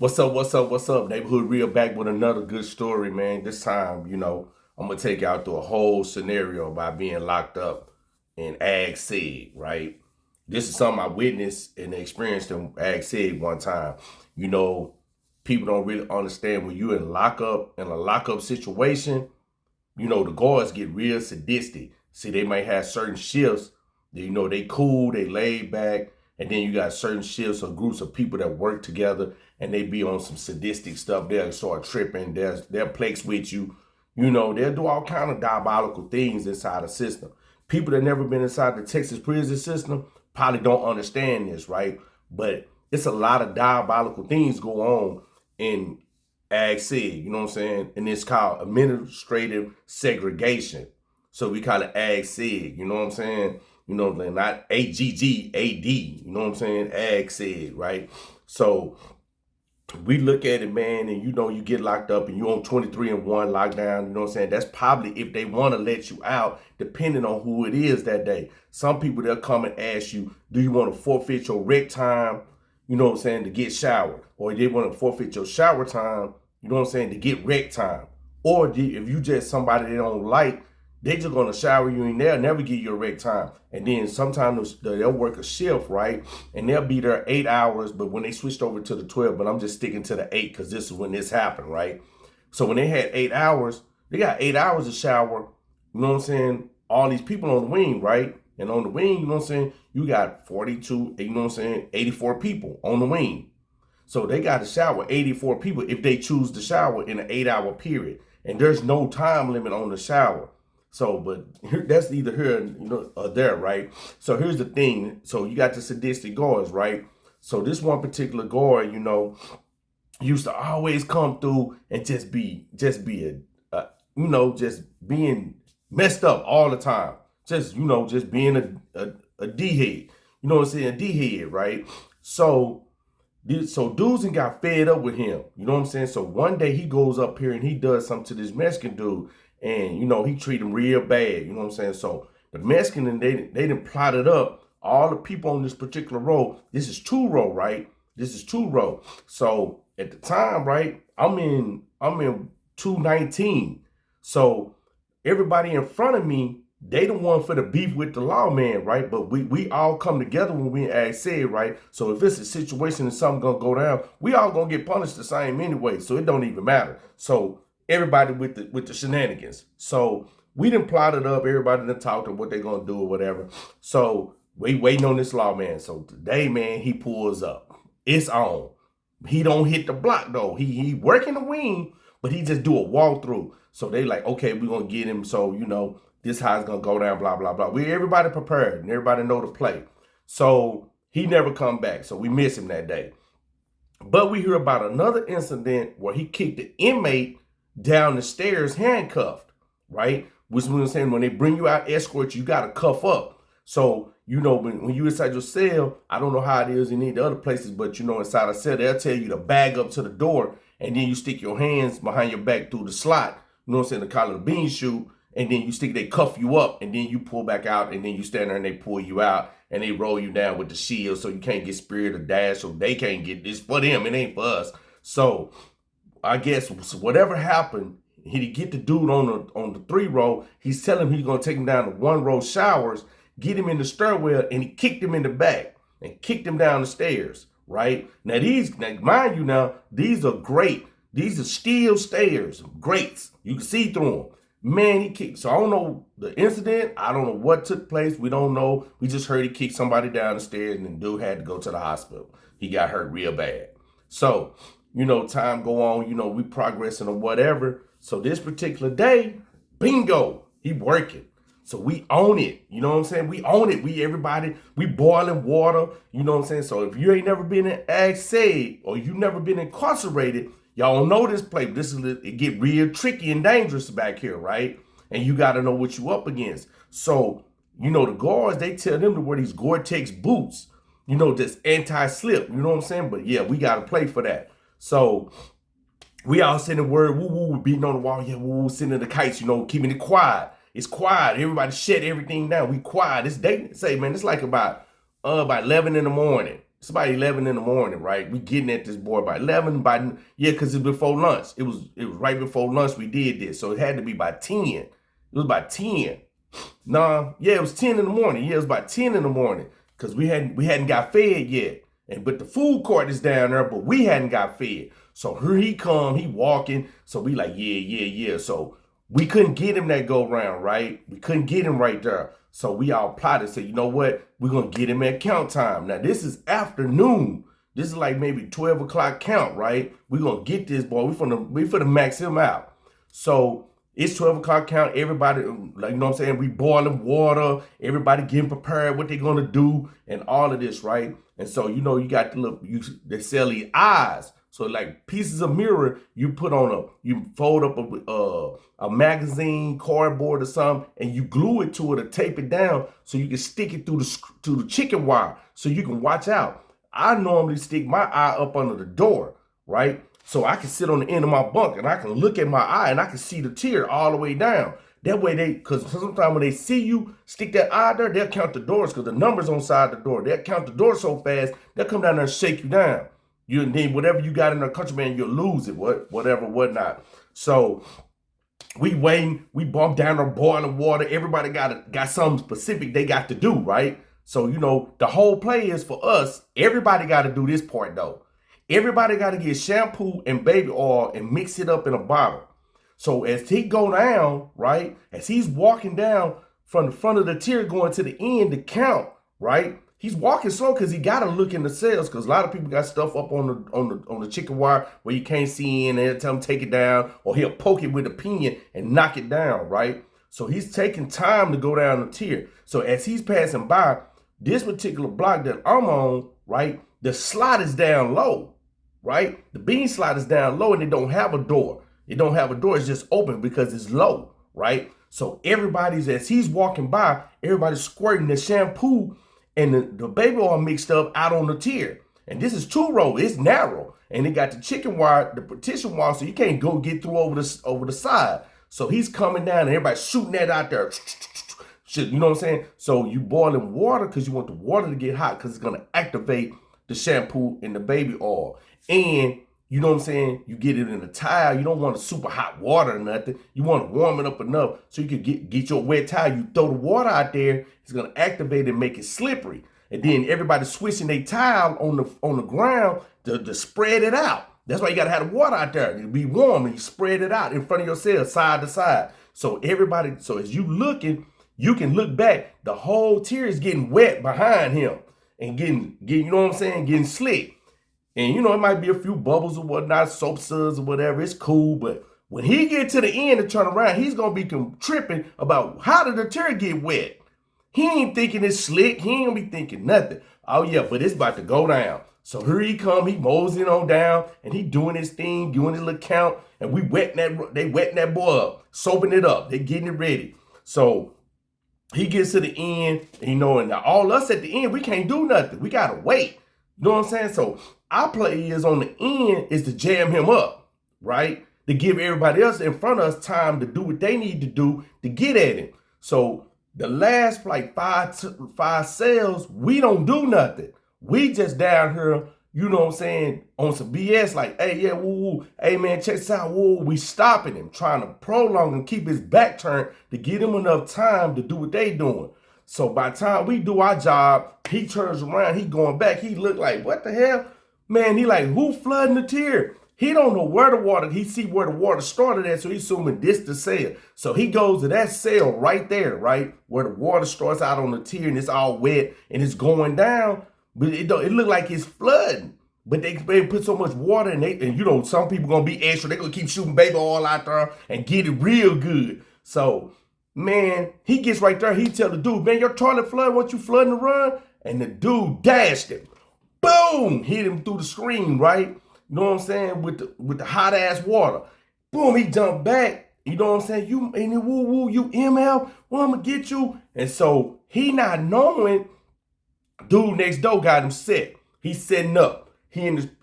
What's up? What's up? What's up? Neighborhood Real back with another good story, man. This time, I'm gonna take y'all through a whole scenario about being locked up in Ag Sig, right? This is something I witnessed and experienced in Ag Sig one time. You know, people don't really understand when you're in a lockup situation, the guards get real sadistic. See, they might have certain shifts. They cool, they laid back, and then you got certain shifts or groups of people that work together, and they be on some sadistic stuff. They'll start tripping. They'll plex with you. They'll do all kind of diabolical things inside the system. People that never been inside the Texas prison system probably don't understand this, right? But it's a lot of diabolical things go on in Ag Sig, you know what I'm saying? And it's called administrative segregation. So we call it Ag Sig, you know what I'm saying? Not AGGAD, you know what I'm saying? Ag Sig, right? So we look at it, man, and you get locked up and you on 23 and 1 lockdown, you know what I'm saying? That's probably if they want to let you out, depending on who it is that day. Some people, they'll come and ask you, do you want to forfeit your rec time, you know what I'm saying, to get showered? Or they want to forfeit your shower time, you know what I'm saying, to get rec time. Or if you just somebody they don't like, they just gonna shower you and they'll never give you a rec time. And then sometimes they'll work a shift, right? And they'll be there 8 hours, but when they switched over to the 12, but I'm just sticking to the 8 because this is when this happened, right? So when they had 8 hours, they got 8 hours to shower, you know what I'm saying? All these people on the wing, right? And on the wing, you know what I'm saying? You got 42, you know what I'm saying? 84 people on the wing. So they got to shower 84 people if they choose to shower in an 8-hour period. And there's no time limit on the shower. So, but that's either here, or there, right? So here's the thing. So you got the sadistic guards, right? So this one particular guard, used to always come through and just be just being messed up all the time. Just being a D-head. You know what I'm saying? A D-head, right? So dudes and got fed up with him. You know what I'm saying? So one day he goes up here and he does something to this Mexican dude. And, he treat him real bad. You know what I'm saying? So the Mexican, and they done plotted up all the people on this particular row. This is 2 row, right? This is 2 row. So at the time, right, I'm in 219. So everybody in front of me, they the one for the beef with the lawman, right? But we all come together when we ask said, right? So if it's a situation and something gonna go down, we all gonna get punished the same anyway. So it don't even matter. So everybody with the shenanigans. So we done plotted up, everybody done talked to what they gonna do or whatever. So we waiting on this lawman. So today, man, he pulls up. It's on. He don't hit the block though. He working the wing, but he just do a walkthrough. So they like, okay, we gonna get him. So, this how it's gonna go down, blah, blah, blah. Everybody prepared and everybody know the play. So he never come back. So we miss him that day. But we hear about another incident where he kicked the inmate down the stairs handcuffed, right? Which means saying when they bring you out, escort you, got to cuff up. So, when you inside your cell, I don't know how it is in any other places, but inside a cell, they'll tell you to bag up to the door and then you stick your hands behind your back through the slot, you know what I'm saying, to call it a bean shoot, and then they cuff you up and then you pull back out and then you stand there and they pull you out and they roll you down with the shield so you can't get speared or dashed, so they can't get this for them, it ain't for us. So I guess whatever happened, he get the dude on the 3 row. He's telling him he's gonna take him down to 1 row showers, get him in the stairwell, and he kicked him in the back and kicked him down the stairs. Right now, mind you, now these are great. These are steel stairs, grates. You can see through them. Man, he kicked. So I don't know the incident. I don't know what took place. We don't know. We just heard he kicked somebody down the stairs, and the dude had to go to the hospital. He got hurt real bad. So. Time go on, we progressing or whatever. So this particular day, bingo, he working. So we own it. You know what I'm saying? We own it. We boiling water. You know what I'm saying? So if you ain't never been in Ag Sig or you never been incarcerated, y'all know this place. It get real tricky and dangerous back here, right? And you got to know what you up against. So, the guards, they tell them to wear these Gore-Tex boots, that's anti-slip. You know what I'm saying? But yeah, we got to play for that. So we all sending word, woo woo, beating on the wall, yeah, woo woo, sending the kites, keeping it quiet. It's quiet. Everybody shut everything down. We quiet. It's day. Say, man, it's like about 11 in the morning. It's about 11 in the morning, right? We getting at this boy by 11, because it's before lunch. It was right before lunch we did this. So it had to be by 10. It was by 10. Nah, yeah, it was 10 in the morning. Yeah, it was about 10 in the morning. Because we hadn't got fed yet. But the food court is down there, but we hadn't got fed. So here he come, he walking. So we like, yeah. So we couldn't get him that go round, right? We couldn't get him right there. So we all plotted, said, you know what? We're going to get him at count time. Now, this is afternoon. This is like maybe 12 o'clock count, right? We're going to get this boy. We finna max him out. So it's 12 o'clock count. Everybody, like, you know what I'm saying? We boiling water. Everybody getting prepared, what they're going to do and all of this, right? And so, you know, you got they sell these eyes. So like pieces of mirror, you fold up a magazine, cardboard or something, and you glue it to it or tape it down so you can stick it to the chicken wire so you can watch out. I normally stick my eye up under the door, right? So I can sit on the end of my bunk and I can look at my eye and I can see the tear all the way down. That way because sometimes when they see you stick that eye there, they'll count the doors because the number's on side the door. They'll count the door so fast, they'll come down there and shake you down. You need whatever you got in the country, man, you'll lose it, whatnot. So we waiting, we bump down the boiling water. Everybody got something specific they got to do, right? So, you know, the whole play is for us, everybody got to do this part though. Everybody got to get shampoo and baby oil and mix it up in a bottle. So as he go down, right, as he's walking down from the front of the tier going to the end to count, right? He's walking slow because he got to look in the cells because a lot of people got stuff up on the chicken wire where you can't see in and they'll tell him take it down or he'll poke it with a pin and knock it down, right? So he's taking time to go down the tier. So as he's passing by, this particular block that I'm on, right, the slot is down low, right? The bean slot is down low and it don't have a door. It don't have a door. It's just open because it's low, right? So as he's walking by, everybody's squirting the shampoo and the baby oil mixed up out on the tier. And this is 2-row, it's narrow. And it got the chicken wire, the partition wire, so you can't go get through over the side. So he's coming down and everybody's shooting that out there. You know what I'm saying? So you boiling water because you want the water to get hot because it's going to activate the shampoo and the baby oil. And you know what I'm saying? You get it in a towel. You don't want a super hot water or nothing. You want to warm it up enough so you can get your wet towel. You throw the water out there. It's going to activate and make it slippery. And then everybody switching their towel on the ground to spread it out. That's why you got to have the water out there. It'll be warm and you spread it out in front of yourself, side to side. So as you looking, you can look back. The whole tier is getting wet behind him and getting, you know what I'm saying, getting slick. And, you know, it might be a few bubbles or whatnot, soap suds or whatever. It's cool. But when he get to the end and turn around, he's going to be tripping about how did the tier get wet. He ain't thinking it's slick. He ain't going to be thinking nothing. Oh, yeah, but it's about to go down. So here he come. He moseying on down and he doing his thing, doing his little count. And they wetting that boy up, soaping it up. They getting it ready. So he gets to the end, you know, and all us at the end, we can't do nothing. We got to wait. You know what I'm saying? So our play is on the end is to jam him up, right? To give everybody else in front of us time to do what they need to do to get at him. So the last like five cells, we don't do nothing. We just down here, you know what I'm saying, on some BS like, hey, yeah, woo, hey, man, check this out, woo. We stopping him, trying to prolong and keep his back turned to give him enough time to do what they doing. So by the time we do our job, he turns around, he going back, he look like, what the hell? Man, he like, who flooding the tier? He don't know where the water, he see where the water started at, so he's assuming this the cell. So he goes to that cell right there, right? Where the water starts out on the tier and it's all wet and it's going down, but it look like it's flooding. But they put so much water in it, and you know, some people gonna be extra, they gonna keep shooting baby oil out there and get it real good. So, man, he gets right there, he tell the dude, man, your toilet flood, what you flooding to run? And the dude dashed him. Boom! Hit him through the screen, right? You know what I'm saying? With the hot ass water. Boom, he jumped back. You know what I'm saying? You ain't it woo woo, you ML, well, I'm gonna get you. And so he not knowing, dude next door got him set. He's setting up.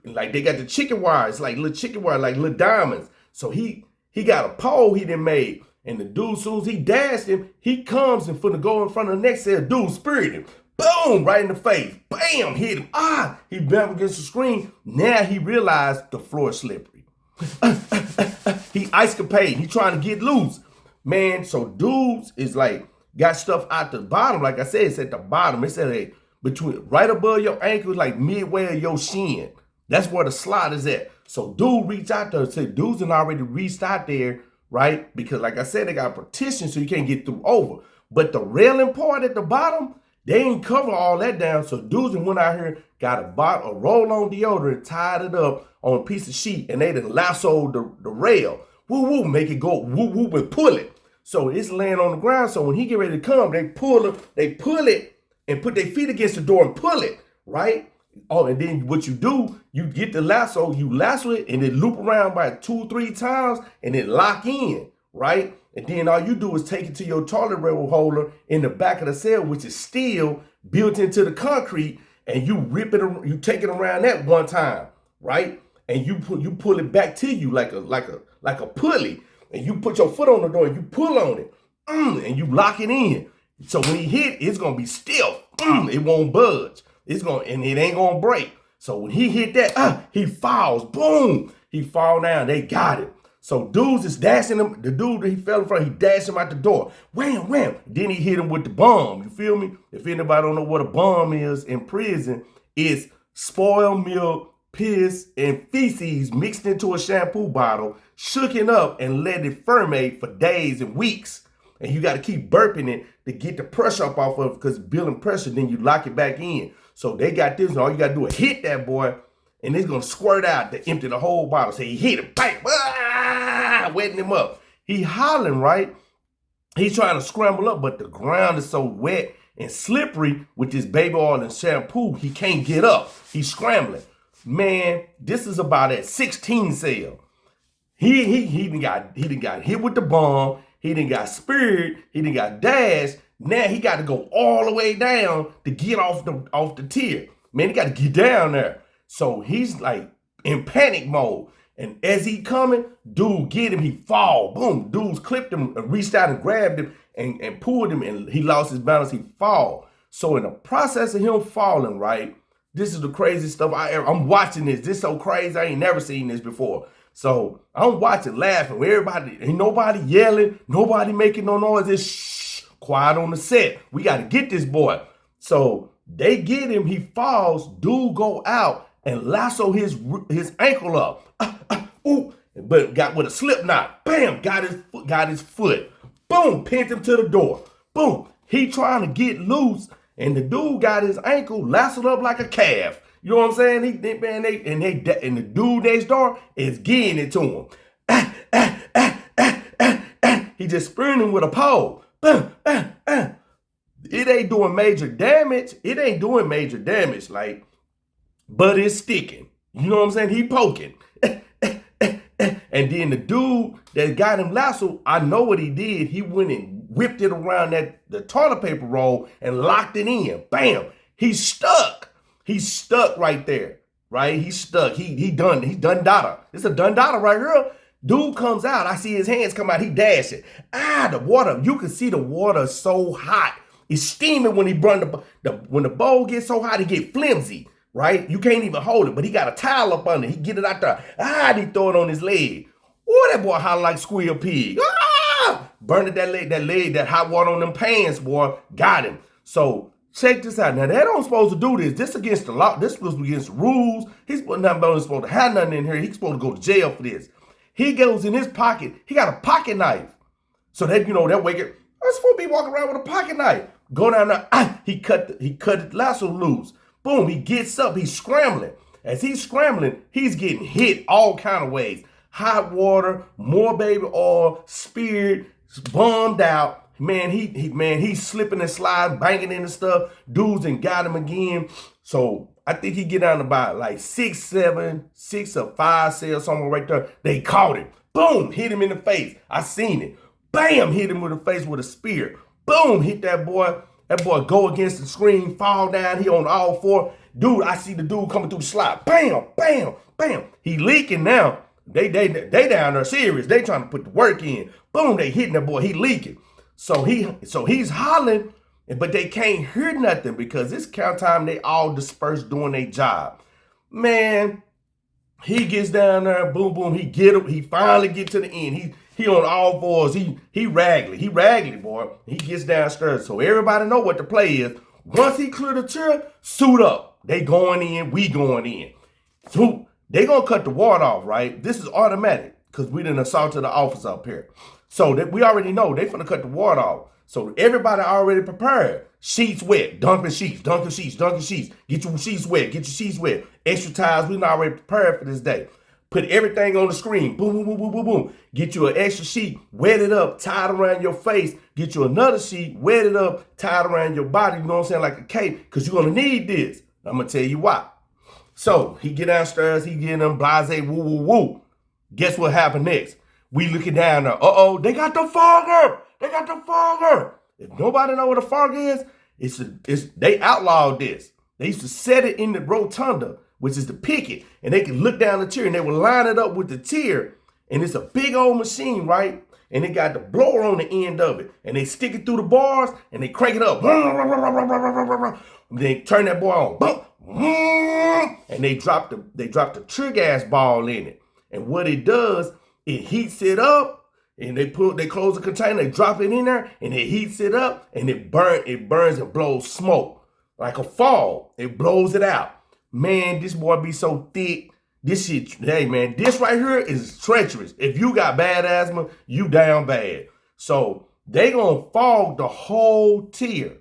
Like they got the chicken wires, like little chicken wire, like little diamonds. So he got a pole he done made. And the dude, as soon as he dashed him, he comes and finna go in front of the next cell. Dude spirit him. Boom, right in the face. Bam, hit him. He bumped against the screen. Now he realized the floor is slippery. He ice capade. He trying to get loose. Man, so dudes is like, got stuff out the bottom. Like I said, it's at the bottom. It said, hey, between right above your ankle, like midway of your shin. That's where the slot is at. So dude reach out there. So dudes had already reached out there, right? Because like I said, they got a partition so you can't get through over. But the railing part at the bottom, they ain't cover all that down. So dudes went out here, got a roll-on deodorant, tied it up on a piece of sheet, and they done lassoed the rail. Woo-woo, make it go woo-woo and pull it. So it's laying on the ground. So when he get ready to come, they pull it and put their feet against the door and pull it, right? Oh, and then what you do, you get the lasso, you lasso it, and then loop around by 2-3 times, and then lock in, right? And then all you do is take it to your toilet roll holder in the back of the cell, which is steel built into the concrete, and you you take it around that one time, right? And you pull it back to you like a pulley, and you put your foot on the door and you pull on it, and you lock it in. So when he hit, it's gonna be stiff. It won't budge. And it ain't gonna break. So when he hit that, he falls. Boom! He fall down. They got it. So dudes is dashing him. The dude that he fell in front, he dashed him out the door. Wham, wham. Then he hit him with the bomb. You feel me? If anybody don't know what a bomb is in prison, it's spoiled milk, piss, and feces mixed into a shampoo bottle, shooken up, and let it ferment for days and weeks. And you got to keep burping it to get the pressure up off of it, because building pressure, then you lock it back in. So they got this, and all you got to do is hit that boy, and it's going to squirt out to empty the whole bottle. So he hit him, bang, wetting him up. He hollering, right? He's trying to scramble up, but the ground is so wet and slippery with this baby oil and shampoo, he can't get up. He's scrambling. Man, this is about at 16 cell. He done got hit with the bomb. He done got speared. He done got dashed. Now he got to go all the way down to get off the tier. Man, he got to get down there. So he's like in panic mode. And as he coming, dude get him, he fall. Boom, dudes clipped him and reached out and grabbed him and pulled him, and he lost his balance, he fall. So in the process of him falling, right, this is the crazy stuff I'm watching this. This is so crazy, I ain't never seen this before. So I'm watching, laughing, everybody, ain't nobody yelling, nobody making no noise. It's shh, quiet on the set. We got to get this boy. So they get him, he falls, dude go out and lasso his ankle up. But got with a slip knot. Bam, got his foot. Boom, pinned him to the door. Boom, he trying to get loose, and the dude got his ankle lassoed up like a calf. You know what I'm saying? And the dude next door is getting it to him. He just spearing him with a pole. It ain't doing major damage. Like, but it's sticking. You know what I'm saying? He poking. And then the dude that got him lassoed, I know what he did. He went and whipped it around the toilet paper roll and locked it in. Bam. He's stuck. He's stuck right there. Right? He's stuck. He's done data. It's a done data right here. Dude comes out. I see his hands come out. He dash it. The water. You can see the water so hot. It's steaming when he run when the bowl gets so hot, it get flimsy. Right? You can't even hold it, but he got a towel up under it. He get it out there. He throw it on his leg. Oh, that boy holler like squeal pig. Burned that leg, that hot water on them pants, boy. Got him. So check this out. Now, they don't supposed to do this. This against the law. This was against the rules. He's not supposed to have nothing in here. He's supposed to go to jail for this. He goes in his pocket. He got a pocket knife. So that, that wake it. I'm supposed to be walking around with a pocket knife. Go down there. He cut the lasso loose. Boom, he gets up, he's scrambling. As he's scrambling, he's getting hit all kind of ways. Hot water, more baby oil, speared, bombed out. Man, he's slipping and sliding, banging into stuff. Dudes and got him again. So I think he get down to about like 6 or 5 cells, somewhere right there. They caught him. Boom, hit him in the face. I seen it. Bam, hit him with the face with a spear. Boom, hit that boy. That boy go against the screen, fall down. He on all four. Dude, I see the dude coming through the slide. Bam, bam, bam. He leaking now. They down there serious. They trying to put the work in. Boom, they hitting that boy. He leaking. So he's hollering. But they can't hear nothing because it's count time. They all dispersed doing their job. Man, he gets down there, boom, boom. He get him. He finally get to the end. He on all fours. He raggedy, boy. He gets downstairs. So everybody know what the play is. Once he clear the chair, suit up. They going in. We going in. So they gonna cut the water off, right? This is automatic because we done assaulted the office up here. So that we already know they finna cut the water off. So everybody already prepared. Sheets wet, dunking sheets. Get your sheets wet, Extra towels, we already prepared for this day. Put everything on the screen. Boom, boom, boom, boom, boom, boom. Get you an extra sheet, wet it up, tie it around your face. Get you another sheet, wet it up, tie it around your body, you know what I'm saying, like a cape, because you're going to need this. I'm going to tell you why. So he get downstairs, he get them blase, woo, woo, woo. Guess what happened next? We looking down there. Uh-oh, they got the fogger. If nobody know what a fogger is, they outlawed this. They used to set it in the rotunda, which is the picket, and they can look down the tier, and they would line it up with the tier, and it's a big old machine, right? And they got the blower on the end of it, and they stick it through the bars, and they crank it up. They turn that boy on, and they drop the tear gas ball in it. And what it does, it heats it up, and they close the container, they drop it in there, and it heats it up, and it burns and blows smoke like a fog. It blows it out. Man, this boy be so thick. This shit, hey man, this right here is treacherous. If you got bad asthma, you down bad. So they gonna fog the whole tier.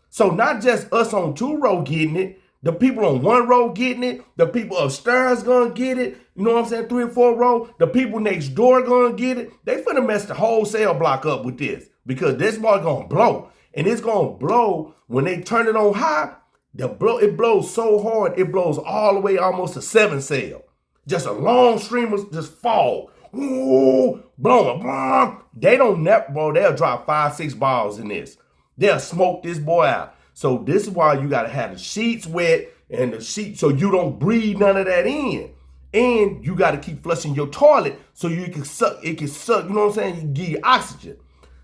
So not just us on 2 row getting it, the people on 1 row getting it, the people upstairs gonna get it, you know what I'm saying, 3 and 4 row, the people next door gonna get it. They finna mess the whole cell block up with this because this boy gonna blow. And it's gonna blow when they turn it on high. It blows so hard, it blows all the way almost to 7 cell. Just a long stream of just fall. Ooh, blowing. They don't bro, they'll drop 5, 6 balls in this. They'll smoke this boy out. So this is why you gotta have the sheets wet and the sheet so you don't breathe none of that in. And you gotta keep flushing your toilet so you can suck, you know what I'm saying? You give you oxygen.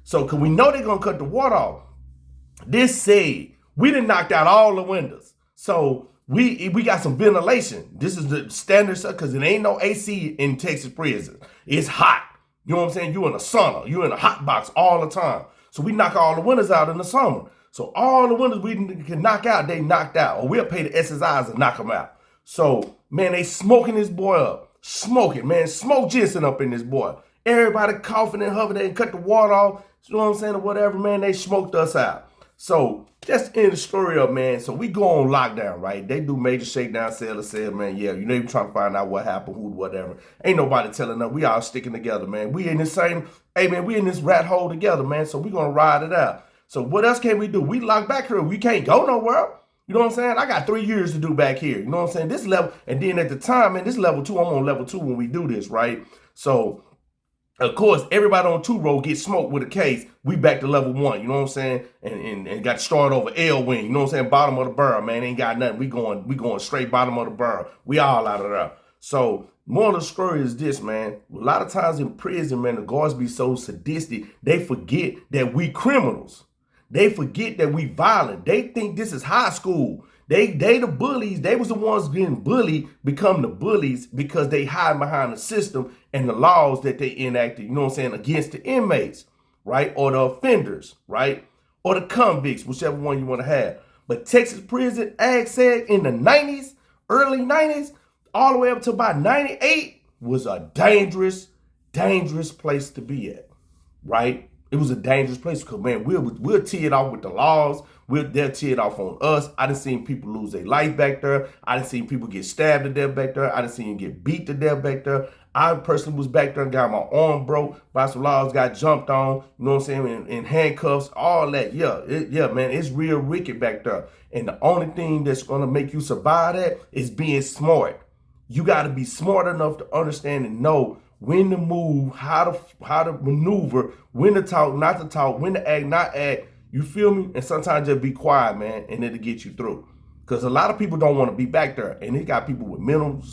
So cause we know they're gonna cut the water off. This said, we done knocked out all the windows. So we got some ventilation. This is the standard stuff because it ain't no AC in Texas prisons. It's hot. You know what I'm saying? You in a sauna. You in a hot box all the time. So we knock all the windows out in the summer. So all the windows we can knock out, they knocked out. Or we'll pay the SSIs to knock them out. So, man, they smoking this boy up. Smoking, man. Smoke ginseng up in this boy. Everybody coughing and huffing. They cut the water off. You know what I'm saying? Or whatever, man. They smoked us out. So that's in the story up, man. So we go on lockdown, right? They do major shakedown, cell to cell, man. Yeah, you know, you trying to find out what happened, who, whatever. Ain't nobody telling us. We all sticking together, man. We in the same, hey, man, we in this rat hole together, man. So we gonna ride it out. So what else can we do? We locked back here. We can't go nowhere. You know what I'm saying? I got 3 years to do back here. You know what I'm saying? This level, and then at the time, man, this level 2, I'm on level 2 when we do this, right? So of course, everybody on 2 row gets smoked with a case. We back to level 1, you know what I'm saying? And got started over L wing, you know what I'm saying? Bottom of the barrel, man. Ain't got nothing. We going straight bottom of the barrel. We all out of there. So more of the story is this, man. A lot of times in prison, man, the guards be so sadistic, they forget that we criminals. They forget that we violent. They think this is high school. They the bullies. They was the ones getting bullied, become the bullies because they hide behind the system and the laws that they enacted, you know what I'm saying, against the inmates, right? Or the offenders, right? Or the convicts, whichever one you want to have. But Texas prison, Ag said in the 90s, early 90s, all the way up to about 98 was a dangerous place to be at, right? It was a dangerous place because, man, we'll tee it off with the laws. They'll tee it off on us. I done seen people lose their life back there. I done seen people get stabbed to death back there. I done seen them get beat to death back there. I personally was back there and got my arm broke by some laws, got jumped on, you know what I'm saying, in handcuffs, all that. Yeah, man, it's real wicked back there. And the only thing that's going to make you survive that is being smart. You got to be smart enough to understand and know when to move, how to maneuver, when to talk, not to talk, when to act, not act. You feel me? And sometimes just be quiet, man, and it'll get you through. Because a lot of people don't want to be back there. And they got people with mental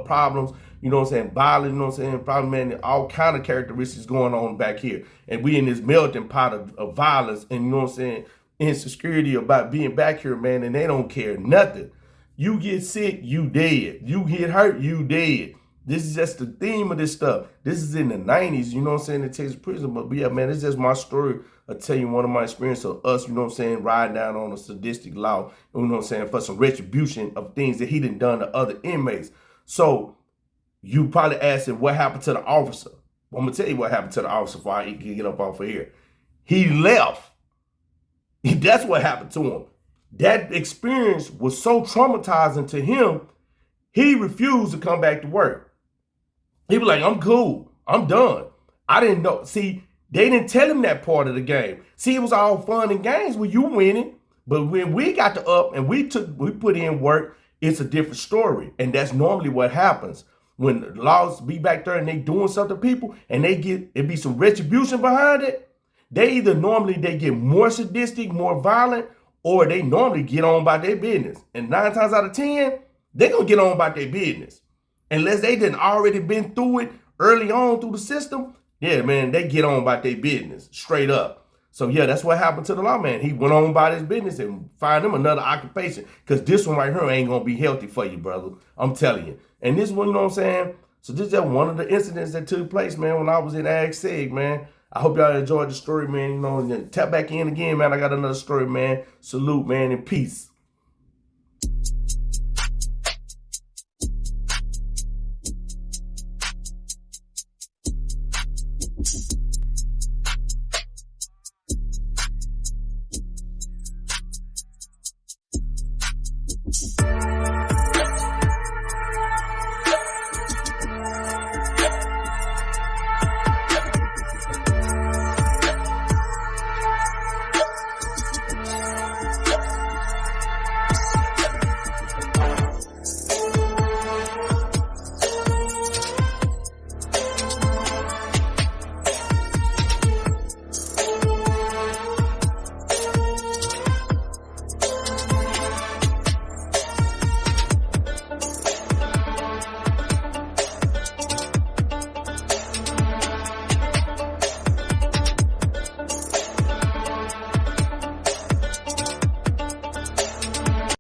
problems, you know what I'm saying, violent, you know what I'm saying, problem, man, all kind of characteristics going on back here. And we in this melting pot of violence, and you know what I'm saying, insecurity about being back here, man, and they don't care nothing. You get sick, you dead. You get hurt, you dead. This is just the theme of this stuff. This is in the 90s, you know what I'm saying, in Texas prison. But yeah, man, it's just my story. I'll tell you one of my experiences of us, you know what I'm saying, riding down on a sadistic law, you know what I'm saying, for some retribution of things that he done to other inmates. So you probably asking what happened to the officer. Well, I'm going to tell you what happened to the officer before I can get up off of here. He left. That's what happened to him. That experience was so traumatizing to him, he refused to come back to work. He was like, I'm cool. I'm done. I didn't know. See, they didn't tell him that part of the game. See, it was all fun and games when you winning. But when we got to up and we put in work, it's a different story. And that's normally what happens. When the laws be back there and they doing something to people and it be some retribution behind it, they get more sadistic, more violent, or they normally get on about their business. And 9 times out of 10, they gonna get on about their business. Unless they didn't already been through it early on through the system, yeah, man, they get on about their business, straight up. So yeah, that's what happened to the lawman. He went on about his business and find him another occupation. Because this one right here ain't gonna be healthy for you, brother. I'm telling you. And this one, you know what I'm saying? So this is just one of the incidents that took place, man, when I was in Ag Seg, man. I hope y'all enjoyed the story, man. You know, and tap back in again, man. I got another story, man. Salute, man, and peace.